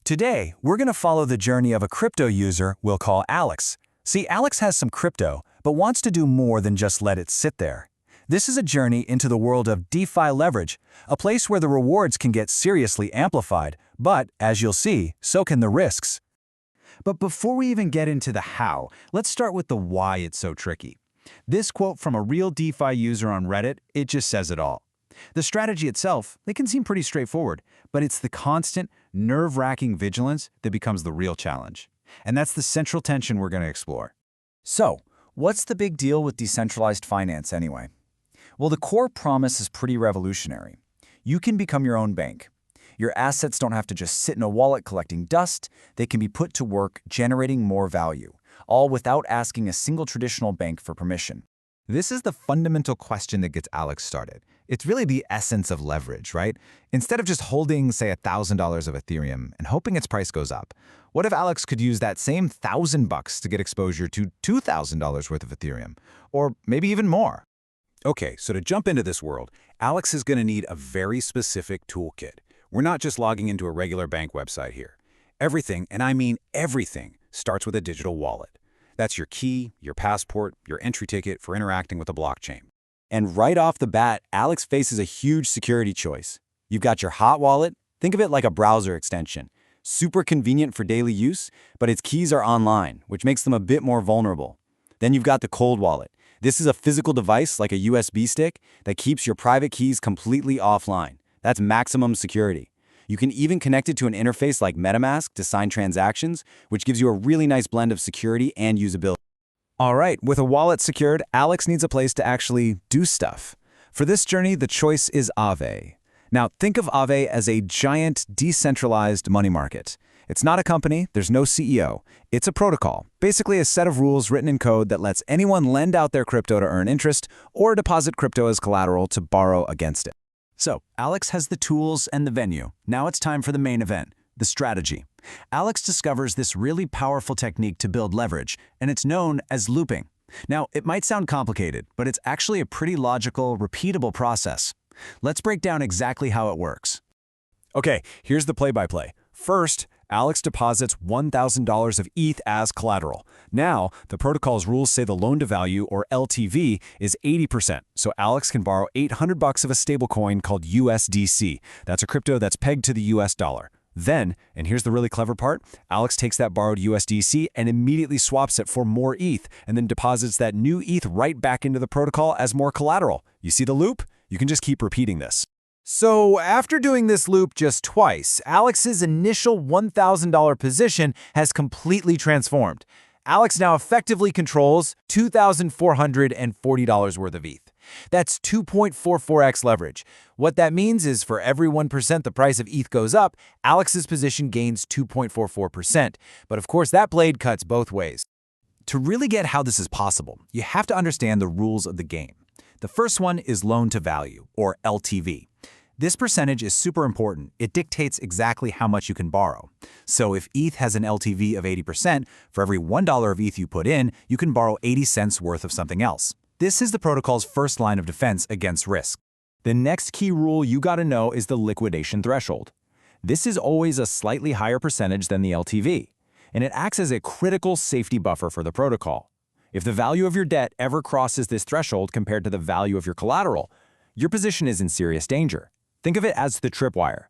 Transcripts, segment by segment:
Today, we're going to follow the journey of a crypto user we'll call Alex. See, Alex has some crypto, but wants to do more than just let it sit there. This is a journey into the world of DeFi leverage, a place where the rewards can get seriously amplified, but, as you'll see, so can the risks. But before we even get into the how, let's start with the why it's so tricky. This quote from a real DeFi user on Reddit, it just says it all. The strategy itself, it can seem pretty straightforward, but it's the constant, nerve-wracking vigilance that becomes the real challenge. And that's the central tension we're going to explore. So, what's the big deal with decentralized finance anyway? Well, the core promise is pretty revolutionary. You can become your own bank. Your assets don't have to just sit in a wallet collecting dust. They can be put to work generating more value, all without asking a single traditional bank for permission. This is the fundamental question that gets Alex started. It's really the essence of leverage, right? Instead of just holding, say, $1,000 of Ethereum and hoping its price goes up, what if Alex could use that same $1,000 to get exposure to $2,000 worth of Ethereum? Or maybe even more? Okay, so to jump into this world, Alex is going to need a very specific toolkit. We're not just logging into a regular bank website here. Everything, and I mean everything, starts with a digital wallet. That's your key, your passport, your entry ticket for interacting with the blockchain. And right off the bat, Alex faces a huge security choice. You've got your hot wallet. Think of it like a browser extension. Super convenient for daily use, but its keys are online, which makes them a bit more vulnerable. Then you've got the cold wallet. This is a physical device like a USB stick that keeps your private keys completely offline. That's maximum security. You can even connect it to an interface like MetaMask to sign transactions, which gives you a really nice blend of security and usability. All right, with a wallet secured, Alex needs a place to actually do stuff. For this journey, the choice is Aave. Now, think of Aave as a giant, decentralized money market. It's not a company, there's no CEO. It's a protocol, basically a set of rules written in code that lets anyone lend out their crypto to earn interest or deposit crypto as collateral to borrow against it. So, Alex has the tools and the venue. Now it's time for the main event, the strategy. Alex discovers this really powerful technique to build leverage, and it's known as looping. Now, it might sound complicated, but it's actually a pretty logical, repeatable process. Let's break down exactly how it works. Okay, here's the play-by-play. First, Alex deposits $1,000 of ETH as collateral. Now, the protocol's rules say the loan-to-value, or LTV, is 80%, so Alex can borrow $800 of a stablecoin called USDC. That's a crypto that's pegged to the US dollar. Then, and here's the really clever part, Alex takes that borrowed USDC and immediately swaps it for more ETH, and then deposits that new ETH right back into the protocol as more collateral. You see the loop? You can just keep repeating this. So, after doing this loop just twice, Alex's initial $1,000 position has completely transformed. Alex now effectively controls $2,440 worth of ETH. That's 2.44x leverage. What that means is for every 1% the price of ETH goes up, Alex's position gains 2.44%. But of course, that blade cuts both ways. To really get how this is possible, you have to understand the rules of the game. The first one is loan to value, or LTV. This percentage is super important. It dictates exactly how much you can borrow. So if ETH has an LTV of 80%, for every $1 of ETH you put in, you can borrow 80 cents worth of something else. This is the protocol's first line of defense against risk. The next key rule you gotta know is the liquidation threshold. This is always a slightly higher percentage than the LTV, and it acts as a critical safety buffer for the protocol. If the value of your debt ever crosses this threshold compared to the value of your collateral, your position is in serious danger. Think of it as the tripwire.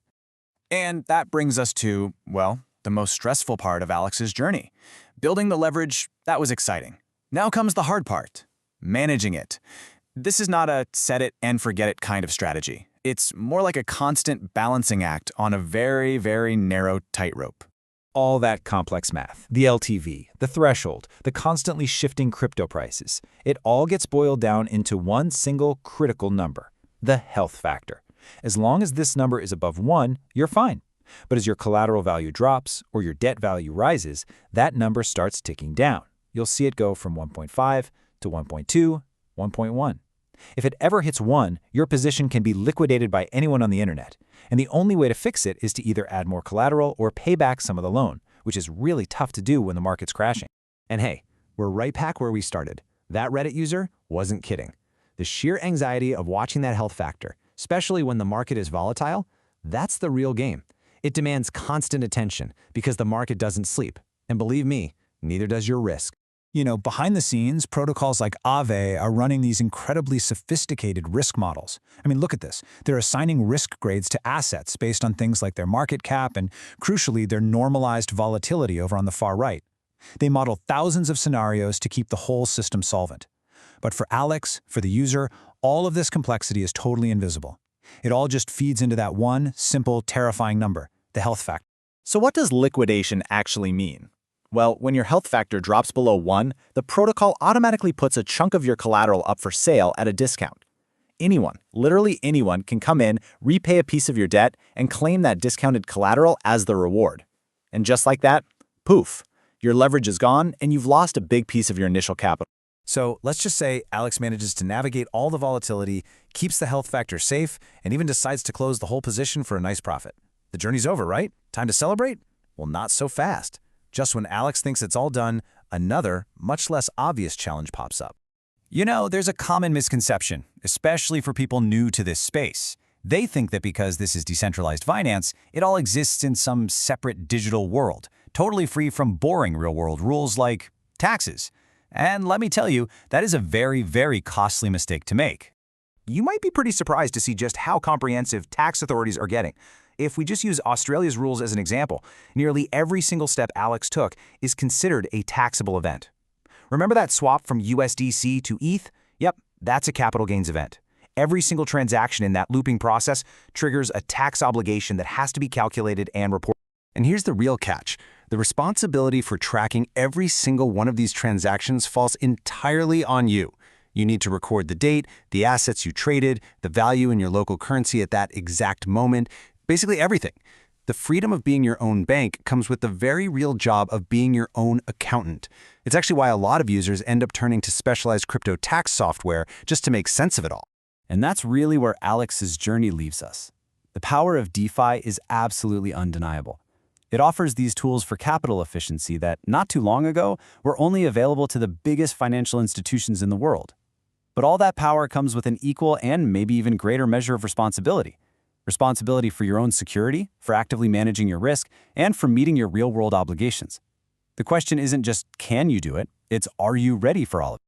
And that brings us to, well, the most stressful part of Alex's journey. Building the leverage, that was exciting. Now comes the hard part, managing it. This is not a set it and forget it kind of strategy. It's more like a constant balancing act on a very, very narrow tightrope. All that complex math, the LTV, the threshold, the constantly shifting crypto prices, it all gets boiled down into one single critical number, the health factor. As long as this number is above 1, you're fine. But as your collateral value drops or your debt value rises, that number starts ticking down. You'll see it go from 1.5 to 1.2, 1.1. If it ever hits 1, your position can be liquidated by anyone on the internet. And the only way to fix it is to either add more collateral or pay back some of the loan, which is really tough to do when the market's crashing. And hey, we're right back where we started. That Reddit user wasn't kidding. The sheer anxiety of watching that health factor, especially when the market is volatile, that's the real game. It demands constant attention because the market doesn't sleep. And believe me, neither does your risk. Behind the scenes, protocols like Aave are running these incredibly sophisticated risk models. I mean, look at this. They're assigning risk grades to assets based on things like their market cap and, crucially, their normalized volatility over on the far right. They model thousands of scenarios to keep the whole system solvent. But for Alex, for the user, all of this complexity is totally invisible. It all just feeds into that one, simple, terrifying number, the health factor. So what does liquidation actually mean? Well, when your health factor drops below 1, the protocol automatically puts a chunk of your collateral up for sale at a discount. Anyone, literally anyone, can come in, repay a piece of your debt, and claim that discounted collateral as the reward. And just like that, poof, your leverage is gone and you've lost a big piece of your initial capital. So let's just say Alex manages to navigate all the volatility, keeps the health factor safe, and even decides to close the whole position for a nice profit. The journey's over, right? Time to celebrate? Well, not so fast. Just when Alex thinks it's all done, another, much less obvious challenge pops up. There's a common misconception, especially for people new to this space. They think that because this is decentralized finance, it all exists in some separate digital world, totally free from boring real-world rules like taxes. And let me tell you, that is a very, very costly mistake to make. You might be pretty surprised to see just how comprehensive tax authorities are getting. If we just use Australia's rules as an example, nearly every single step Alex took is considered a taxable event. Remember that swap from USDC to ETH? Yep, that's a capital gains event. Every single transaction in that looping process triggers a tax obligation that has to be calculated and reported. And here's the real catch. The responsibility for tracking every single one of these transactions falls entirely on you. You need to record the date, the assets you traded, the value in your local currency at that exact moment, basically everything. The freedom of being your own bank comes with the very real job of being your own accountant. It's actually why a lot of users end up turning to specialized crypto tax software just to make sense of it all. And that's really where Alex's journey leaves us. The power of DeFi is absolutely undeniable. It offers these tools for capital efficiency that, not too long ago, were only available to the biggest financial institutions in the world. But all that power comes with an equal and maybe even greater measure of responsibility. Responsibility for your own security, for actively managing your risk, and for meeting your real-world obligations. The question isn't just, can you do it? It's, are you ready for all of it?